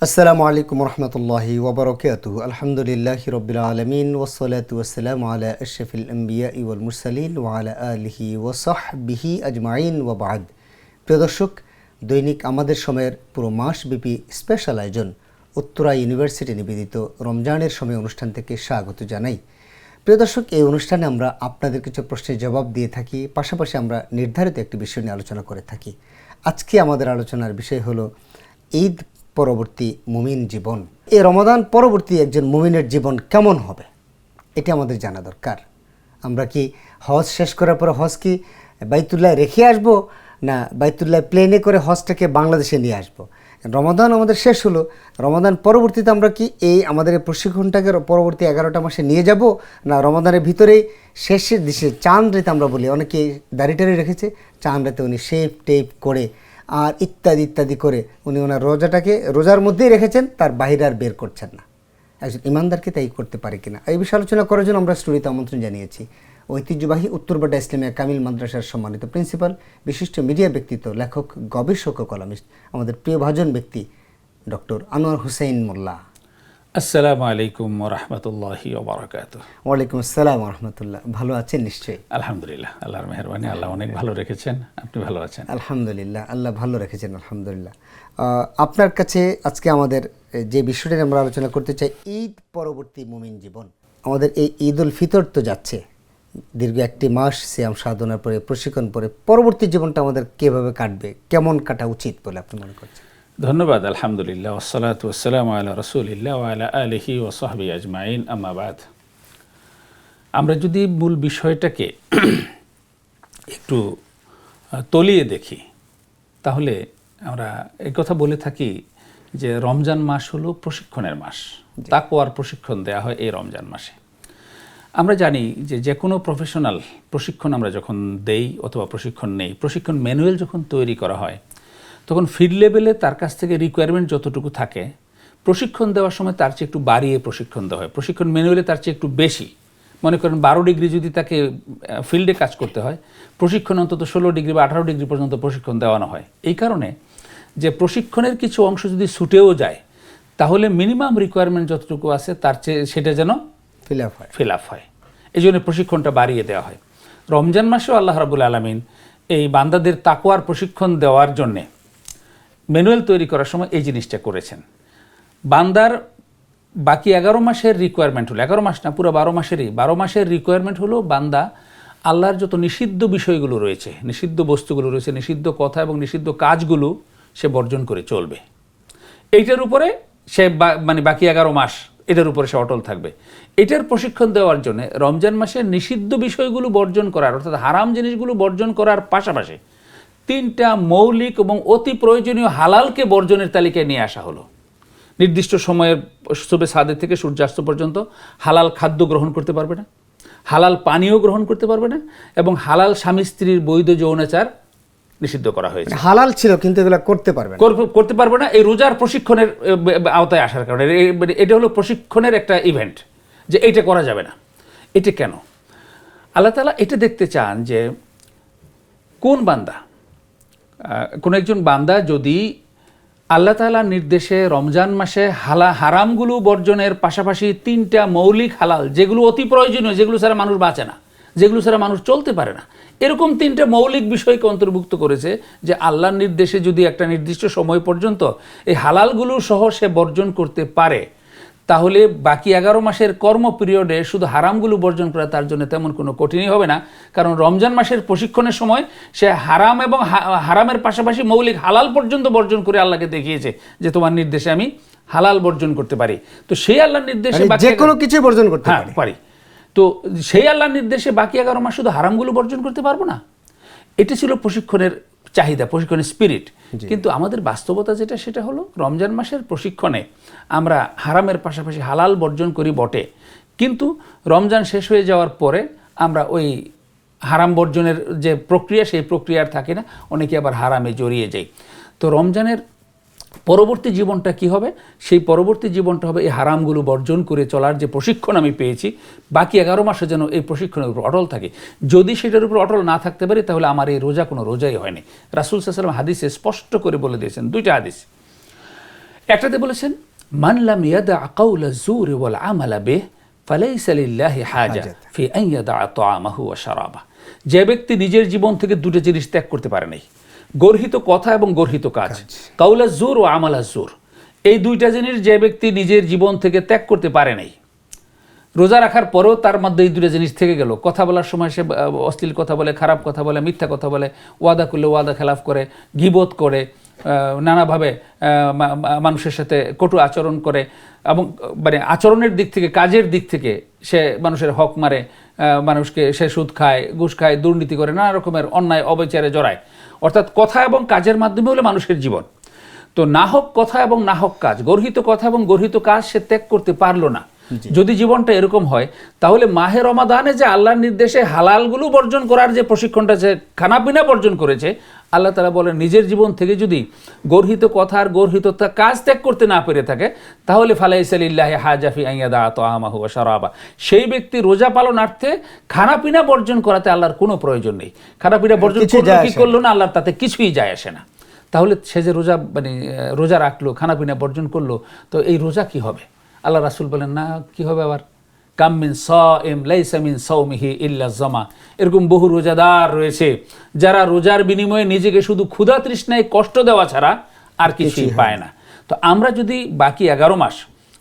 আসসালামু আলাইকুম রহমতুল্লাহি ওবরাকাতুহু। আলহামদুলিল্লাহি রব্বিল আলামিন ওয়াসসালাতু ওয়াসসালামু আলা আশরাফিল আম্বিয়া ওয়াল মুরসালিন ওয়া আলা আলিহি ওয়া সাহবিহি আজমাইন ওয়া বা'দ। প্রিয় দর্শক, দৈনিক আমাদের সময়ের পুরো মাসব্যাপী স্পেশাল আয়োজন উত্তরা ইউনিভার্সিটি নিবেদিত রমজানের সময় অনুষ্ঠান থেকে স্বাগত জানাই। প্রিয় দর্শক, এই অনুষ্ঠানে আমরা আপনাদের কিছু প্রশ্নের জবাব দিয়ে থাকি, পাশাপাশি আমরা নির্ধারিত একটি বিষয় নিয়ে আলোচনা করে থাকি। আজকে আমাদের আলোচনার বিষয় হলো ঈদ পরবর্তী মুমিন জীবন। এই রমাদান পরবর্তী একজন মুমিনের জীবন কেমন হবে এটি আমাদের জানা দরকার। আমরা কি হজ শেষ করার পর হজ কি বাইতুল্লাহ রেখে আসব, না বাইতুল্লাহ প্লেনে করে হজটাকে বাংলাদেশে নিয়ে আসব? রমাদান আমাদের শেষ হলো, রমাদান পরবর্তীতে আমরা কি এই আমাদের এই প্রশিক্ষণটাকে পরবর্তী 11টা মাসে নিয়ে যাব, না রমাদানের ভিতরেই শেষের দিশে চাঁদ রাতে আমরা বলি, অনেকে দাড়িটারি রেখেছে, চাঁদ রাতে উনি শেপ টেপ করে আর ইত্যাদি ইত্যাদি করে উনি ওনার রোজার মধ্যেই রেখেছেন, তার বাইরে আর বের করছেন না। একজন ইমানদারকে তাই করতে পারে কিনা, এই বিষয়ে আলোচনা করার জন্য আমরা স্টুডিওতে আমন্ত্রণ জানিয়েছি ঐতিহ্যবাহী উত্তরবাড্ডা ইসলামিয়া কামিল মাদ্রাসার সম্মানিত প্রিন্সিপাল, বিশিষ্ট মিডিয়া ব্যক্তিত্ব, লেখক, গবেষক ও কলামিস্ট, আমাদের প্রিয় ভাজন ব্যক্তি ডক্টর আনোয়ার হুসাইন মোল্লা। আসসালামু আলাইকুম ওরহমতুল্লাহি ওবরাকাতুহু। ওয়ালাইকুম আসসালাম রহমতুল্লাহ। ভালো আছেন নিশ্চয়ই? আলহামদুলিল্লাহ, আল্লাহর মেহরবানি, আল্লাহ অনেক ভালো রেখেছেন। আপনি ভালো আছেন? আলহামদুলিল্লাহ, আল্লাহ ভালো রেখেছেন আলহামদুলিল্লাহ। আপনার কাছে আজকে আমাদের যে বিষয়টি আমরা আলোচনা করতে চাই, ঈদ পরবর্তী মুমিন জীবন। আমাদের এই ঈদ উল ফিতর তো যাচ্ছে, দীর্ঘ একটি মাস সিয়াম সাধনার পরে, প্রশিক্ষণ পরে পরবর্তী জীবনটা আমাদের কীভাবে কাটবে, কেমন কাটা উচিত বলে আপনি মনে করছেন? ধন্যবাদ। আলহামদুলিল্লাহ, ওয়াসসালাতু ওয়াসসালামু আলা রাসূলিল্লাহ ওয়া আলা আলিহি ওয়া সাহবিহি আজমাইন, আম্মা বাদ। আমরা যদি মূল বিষয়টাকে একটু তলিয়ে দেখি, তাহলে আমরা এই কথা বলে থাকি যে রমজান মাস হলো প্রশিক্ষণের মাস, তাকওয়ার প্রশিক্ষণ দেয়া হয় এই রমজান মাসে। আমরা জানি যে যে কোনো প্রফেশনাল প্রশিক্ষণ আমরা যখন দেই অথবা প্রশিক্ষণ নেই, প্রশিক্ষণ ম্যানুয়াল যখন তৈরি করা হয়, তখন ফিল্ড লেভেলে তার কাছ থেকে রিকোয়ারমেন্ট যতটুকু থাকে, প্রশিক্ষণ দেওয়ার সময় তার চেয়ে একটু বাড়িয়ে প্রশিক্ষণ দেওয়া হয়। প্রশিক্ষণ ম্যানুয়ালে তার চেয়ে একটু বেশি, মনে করেন 12 ডিগ্রি যদি তাকে ফিল্ডে কাজ করতে হয়, প্রশিক্ষণ অন্তত 16 ডিগ্রি বা 18 ডিগ্রি পর্যন্ত প্রশিক্ষণ দেওয়ানো হয়। এই কারণে যে প্রশিক্ষণের কিছু অংশ যদি ছুটেও যায়, তাহলে মিনিমাম রিকোয়ারমেন্ট যতটুকু আছে তার চেয়ে সেটা যেন ফিল আপ হয়। এই জন্য প্রশিক্ষণটা বাড়িয়ে দেওয়া হয়। রমজান মাসেও আল্লাহ রাব্বুল আলামিন এই বান্দাদের তাকওয়ার প্রশিক্ষণ দেওয়ার জন্যে ম্যানুয়াল তৈরি করার সময় এই জিনিসটা করেছেন। বান্দার বাকি 11 মাসের রিকোয়ারমেন্ট হলো, 11 মাস না, পুরো 12 মাসের রিকোয়ারমেন্ট হলো বান্দা আল্লাহর যত নিষিদ্ধ বিষয়গুলো রয়েছে, নিষিদ্ধ বস্তুগুলো রয়েছে, নিষিদ্ধ কথা এবং নিষিদ্ধ কাজগুলো সে বর্জন করে চলবে। এইটার উপরে সে মানে বাকি 11 মাস এটার উপরে সে অটল থাকবে। এটার প্রশিক্ষণ দেওয়ার জন্য রমজান মাসে নিষিদ্ধ বিষয়গুলো বর্জন করার, অর্থাৎ হারাম জিনিসগুলো বর্জন করার পাশাপাশি 3টা মৌলিক এবং অতি প্রয়োজনীয় হালালকে বর্জনের তালিকায় নিয়ে আসা হলো। নির্দিষ্ট সময়ের সুবে সাদেক থেকে সূর্যাস্ত পর্যন্ত হালাল খাদ্য গ্রহণ করতে পারবে না, হালাল পানীয় গ্রহণ করতে পারবে না, এবং হালাল স্বামী স্ত্রীর বৈধ যৌনাচার নিষিদ্ধ করা হয়েছে। হালাল ছিল কিন্তু এগুলো করতে পারবে না এই রোজার প্রশিক্ষণের আওতায় আসার কারণে। এটা হলো প্রশিক্ষণের একটা ইভেন্ট যে এইটা করা যাবে না। এটা কেন? আল্লাহ তাআলা এটা দেখতে চান যে কোন বান্দা, কোন একজন বান্দা যদি আল্লাহ তাআলার নির্দেশে রমজান মাসে হারামগুলো বর্জনের পাশাপাশি 3টা মৌলিক হালাল, যেগুলো অতি প্রয়োজনীয়, যেগুলো ছাড়া মানুষ বাঁচে না, যেগুলো ছাড়া মানুষ চলতে পারে না, এরকম 3টা মৌলিক বিষয়কে অন্তর্ভুক্ত করেছে যে আল্লাহর নির্দেশে যদি একটা নির্দিষ্ট সময় পর্যন্ত এই হালালগুলো সহ সে বর্জন করতে পারে, তাহলে বাকি 11 মাসের কর্ম পিরিয়ডে শুধু হারামগুলো বর্জন করা তার জন্য তেমন কোনো কঠিনই হবে না। কারণ রমজান মাসের প্রশিক্ষণের সময় সে হারাম এবং হারামের পাশাপাশি মৌলিক হালাল পর্যন্ত বর্জন করে আল্লাহকে দেখিয়েছে যে তোমার নির্দেশে আমি হালাল বর্জন করতে পারি। তো সেই আল্লাহর নির্দেশে যে কোনো কিছু বর্জন করতে পারি। তো সেই আল্লাহর নির্দেশে বাকি 11 মাস শুধু হারামগুলো বর্জন করতে পারবো না। এটা ছিল প্রশিক্ষণের চাহিদা, প্রশিক্ষণের স্পিরিট। কিন্তু আমাদের বাস্তবতা যেটা, সেটা হলো রমজান মাসের প্রশিক্ষণে আমরা হারামের পাশাপাশি হালাল বর্জন করি বটে, কিন্তু রমজান শেষ হয়ে যাওয়ার পরে আমরা ওই হারাম বর্জনের যে প্রক্রিয়া, সেই প্রক্রিয়ার থাকে না, অনেকে আবার হারামে জড়িয়ে যায়। তো রমজানের পরবর্তী জীবনটা কি হবে? সেই পরবর্তী জীবনটা হবে এই হারামগুলো বর্জন করে চলার যে প্রশিক্ষণ আমি পেয়েছি, বাকি 11 মাসে যেন এই প্রশিক্ষণের উপর অটল থাকে। যদি সেটার উপর অটল না থাকতে পারি, তাহলে আমার এই রোজা কোনো রোজাই হয়নি। রাসূল সাল্লাল্লাহু আলাইহি ওয়াসাল্লাম হাদিসে স্পষ্ট করে বলে দিয়েছেন, 2টা হাদিস। একটাতে বলেছেন মান লাম ইয়াদা কাউলা যুরি ওয়াল আমালা বিহি ফালাইসা লিল্লাহি হাজা ফি আন ইয়াদা তাআমাহু ওয়া শারাবা। যে ব্যক্তি নিজের জীবন থেকে দুটো জিনিস ত্যাগ করতে পারে নাই, গর্হিত কথা এবং গর্হিত কাজ, কাউলা যুর ও আমালা যুর, এই দুইটা জিনিস যে ব্যক্তি নিজের জীবন থেকে ত্যাগ করতে পারে নাই, রোজা রাখার পরেও তার মধ্যে এই দুটো জিনিস থেকে গেল, কথা বলার সময় সে অশ্লীল কথা বলে, খারাপ কথা বলে, মিথ্যা কথা বলে, ওয়াদা করলে ওয়াদা খেলাফ করে, গীবত করে, নানাভাবে মানুষের সাথে কটু আচরণ করে, এবং মানে আচরণের দিক থেকে, কাজের দিক থেকে সে মানুষের হক মারে, মানুষকে সে সুদ খায়, ঘুষ খায়, দুর্নীতি করে, নানা রকমের অন্যায় অবিচারে জড়ায়। অর্থাৎ কথা এবং কাজের মাধ্যমে হলো মানুষের জীবন। তো নাহক কথা এবং নাহক কাজ, গর্হিত কথা এবং গর্হিত কাজ সে ত্যাগ করতে পারলো না। যদি জীবনটা এরকম হয়, তাহলে মাহে রমাদানে যে আল্লাহর নির্দেশে হালালগুলো বর্জন করার যে প্রশিক্ষণটা, যে খানাপিনা বর্জন করেছে, আল্লাহ তাআলা বলেন নিজের জীবন থেকে যদি গর্হিত কথা আর গর্হিত কাজ ত্যাগ করতে না পেরে থাকে, তাহলে ফালাইসা লিল্লাহি হাজা ফি আন ইয়াদা তাআমাহু ওয়া শারাবা, সেই ব্যক্তি রোজা পালনার্থে খানাপিনা বর্জন করাতে আল্লাহর কোনো প্রয়োজন নেই। খানাপিনা বর্জন করলো কি করলো না, আল্লাহর তাতে কিছুই যায় আসে না। তাহলে সে যে রোজা মানে রোজা রাখলো, খানাপিনা বর্জন করলো, তো এই রোজা কি হবে? আল্লাহ রাসূল বলেন না, কি হবে আবার? কাম মিন সাইম লাইসা মিন সাওমিহি ইল্লা জামা, এরকম বহু রোজাদার রয়েছে যারা রোজার বিনিময়ে নিজেকে শুধু ক্ষুধা তৃষ্ণায় কষ্ট দেওয়া ছাড়া আর কিছুই পায় না। তো আমরা যদি বাকি 11 মাস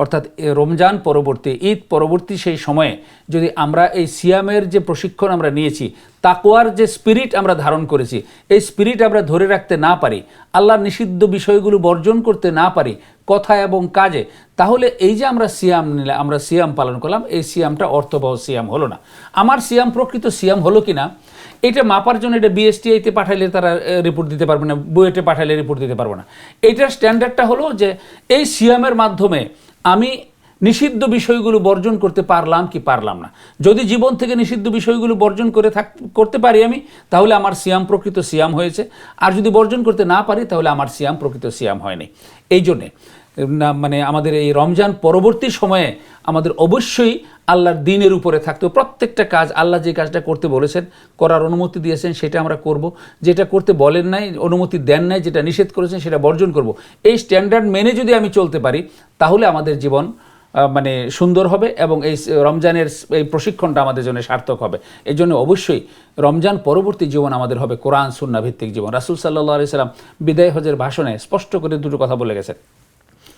অর্থাৎ রমজান পরবর্তী, ঈদ পরবর্তী সেই সময়ে যদি আমরা এই সিয়ামের যে প্রশিক্ষণ আমরা নিয়েছি, তাকওয়ার যে স্পিরিট আমরা ধারণ করেছি, এই স্পিরিট আমরা ধরে রাখতে না পারি, আল্লাহর নিষিদ্ধ বিষয়গুলো বর্জন করতে না পারি কথা এবং কাজে, তাহলে এই যে আমরা সিয়াম নিলাম, আমরা সিয়াম পালন করলাম, এই সিয়ামটা অর্থবহ সিয়াম হলো না। আমার সিয়াম প্রকৃত সিয়াম হলো কিনা এটা মাপার জন্য এটা বিএসটিআইতে পাঠাইলে তারা রিপোর্ট দিতে পারবে না, বুয়েটে পাঠাইলে রিপোর্ট দিতে পারবো না। এইটার স্ট্যান্ডার্ডটা হলো যে এই সিয়ামের মাধ্যমে আমি নিষিদ্ধ বিষয়গুলো বর্জন করতে পারলাম কি পারলাম না। যদি জীবন থেকে নিষিদ্ধ বিষয়গুলো বর্জন করতে পারি আমি, তাহলে আমার সিয়াম প্রকৃত সিয়াম হয়েছে। আর যদি বর্জন করতে না পারি, তাহলে আমার সিয়াম প্রকৃত সিয়াম হয়নি। এই জন্যে মানে আমাদের এই রমজান পরবর্তী সময়ে আমাদের অবশ্যই আল্লাহর দ্বীনের উপরে থাকতে হবে। প্রত্যেকটা কাজ আল্লাহ যে কাজটা করতে বলেছেন, করার অনুমতি দিয়েছেন, সেটা আমরা করব। যেটা করতে বলেন নাই, অনুমতি দেন নাই, যেটা নিষেধ করেছেন সেটা বর্জন করব। এই স্ট্যান্ডার্ড মেনে যদি আমি চলতে পারি, তাহলে আমাদের জীবন মানে সুন্দর হবে এবং এই রমজানের এই প্রশিক্ষণটা আমাদের জন্য সার্থক হবে। এই জন্য অবশ্যই রমজান পরবর্তী জীবন আমাদের হবে কোরআন সুন্নাহ ভিত্তিক জীবন। রাসূল সাল্লাল্লাহু আলাইহি সাল্লাম বিদায় হজের ভাষণে স্পষ্ট করে দুটো কথা বলে গেছেন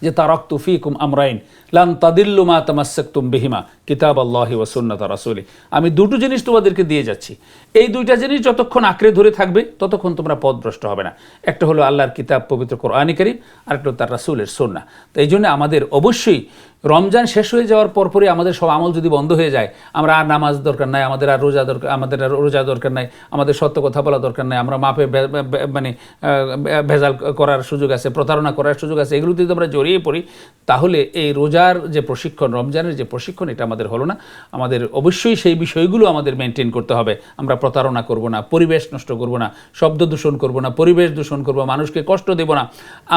যে তারাকতু ফীকুম আমরাইন লান তাদিল্লু মা তামাসসাকতুম বিহিমা কিতাবাল্লাহি ওয়া সুন্নাতা রাসূলি, আমি দুটো জিনিস তোমাদেরকে দিয়ে যাচ্ছি, এই দুইটা জিনিস যতক্ষণ আঁকড়ে ধরে থাকবে ততক্ষণ তোমরা পথভ্রষ্ট হবে না। একটা হলো আল্লাহর কিতাব পবিত্র কোরআন কারীম, আর একটা তার রাসূলের সুন্নাহ। তো এই জন্য আমাদের অবশ্যই রমজান শেষ হয়ে যাওয়ার পরপরই আমাদের সব আমল যদি বন্ধ হয়ে যায়, আমরা আর নামাজ দরকার নাই, আমাদের আর রোজা দরকার নাই, আমাদের সত্য কথা বলা দরকার নাই, আমরা মাপে মানে ভেজাল করার সুযোগ আছে, প্রতারণা করার সুযোগ আছে, এগুলোতে যদি আমরা জড়িয়ে পড়ি, তাহলে এই রোজার যে প্রশিক্ষণ, রমজানের যে প্রশিক্ষণ, এটা আমাদের হলো না। আমাদের অবশ্যই সেই বিষয়গুলো আমাদের মেনটেন করতে হবে। আমরা প্রতারণা করব না, পরিবেশ নষ্ট করব না, শব্দ দূষণ করব না, পরিবেশ দূষণ করব, মানুষকে কষ্ট দেব না।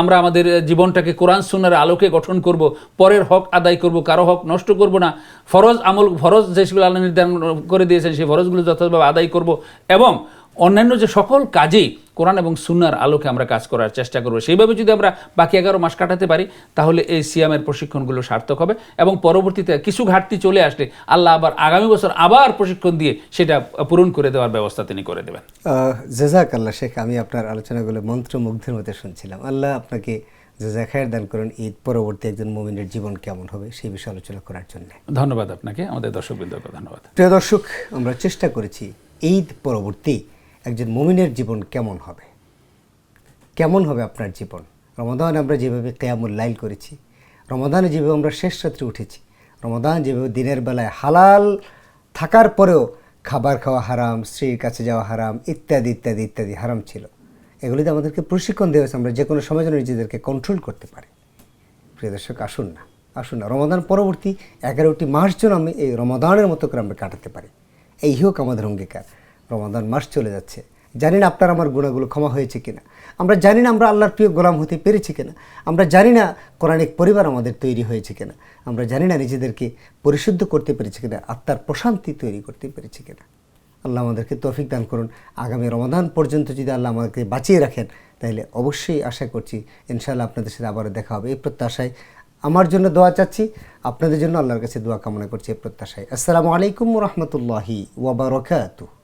আমরা আমাদের জীবনটাকে কোরআন সুন্নাহর আলোকে গঠন করব, পরের হক আদায় করব, কারো হক নষ্ট করব না, ফরজ আমল, ফরজ যেগুলো আল্লাহ নির্ধারণ করে দিয়েছেন সেই ফরজগুলো যথাযথভাবে আদায় করব, এবং অন্যান্য যে সকল কাজেই কোরআন এবং সুন্নাহর আলোকে আমরা কাজ করার চেষ্টা করব। সেইভাবে যদি আমরা বাকি 11 মাস কাটাতে পারি, তাহলে এই সিয়ামের প্রশিক্ষণগুলো সার্থক হবে এবং পরবর্তীতে কিছু ঘাটতি চলে আসলে আল্লাহ আবার আগামী বছর আবার প্রশিক্ষণ দিয়ে সেটা পূরণ করে দেওয়ার ব্যবস্থা তিনি করে দেবেন। জাযাকাল্লাহ শেখ, আমি আপনার আলোচনাগুলো মন্ত্রমুগ্ধের মধ্যে শুনছিলাম। আল্লাহ আপনাকে জাযাক খায়ের দান করেন। ঈদ পরবর্তী একজন মুমিনের জীবন কেমন হবে সেই বিষয়ে আলোচনা করার জন্য ধন্যবাদ আপনাকে, আমাদের দর্শকবৃন্দকে ধন্যবাদ। প্রিয় দর্শক, আমরা চেষ্টা করেছি ঈদ পরবর্তী একজন মুমিনের জীবন কেমন হবে, কেমন হবে আপনার জীবন। রমাদান আমরা যেভাবে কিয়ামুল লাইল করেছি, রমাদানে যেভাবে আমরা শেষ রাত্রে উঠেছি, রমাদান যেভাবে দিনের বেলায় হালাল থাকার পরেও খাবার খাওয়া হারাম, স্ত্রীর কাছে যাওয়া হারাম, ইত্যাদি ইত্যাদি ইত্যাদি হারাম ছিল, এগুলিতে আমাদেরকে প্রশিক্ষণ দেওয়া হয়েছে আমরা যে কোনো সময় যেন নিজেদেরকে কন্ট্রোল করতে পারি। প্রিয় দর্শক, আসুন না রমাদান পরবর্তী 11টি মাস যেন আমি এই রমাদানের মতো করে আমরা কাটাতে পারি, এই হোক আমাদের অঙ্গীকার। রমাদান মাস চলে যাচ্ছে, জানি না আপনার আমার গুণাগুলো ক্ষমা হয়েছে কিনা, আমরা জানি না আমরা আল্লাহর প্রিয় গোলাম হতে পেরেছি কিনা, আমরা জানি না কোরআনিক পরিবার আমাদের তৈরি হয়েছে কিনা, আমরা জানি না নিজেদেরকে পরিশুদ্ধ করতে পেরেছি কিনা, আত্মার প্রশান্তি তৈরি করতে পেরেছি কিনা। আল্লাহ আমাদেরকে তৌফিক দান করুন। আগামী রমাদান পর্যন্ত যদি আল্লাহ আমাদেরকে বাঁচিয়ে রাখেন, তাহলে অবশ্যই আশা করছি ইনশাআল্লাহ আপনাদের সাথে আবারও দেখা হবে। এই প্রত্যাশায় আমার জন্য দোয়া চাচ্ছি, আপনাদের জন্য আল্লাহর কাছে দোয়া কামনা করছি এই প্রত্যাশায়। আসসালামু আলাইকুম ওয়া রাহমাতুল্লাহি ওয়া বারাকাতুহু।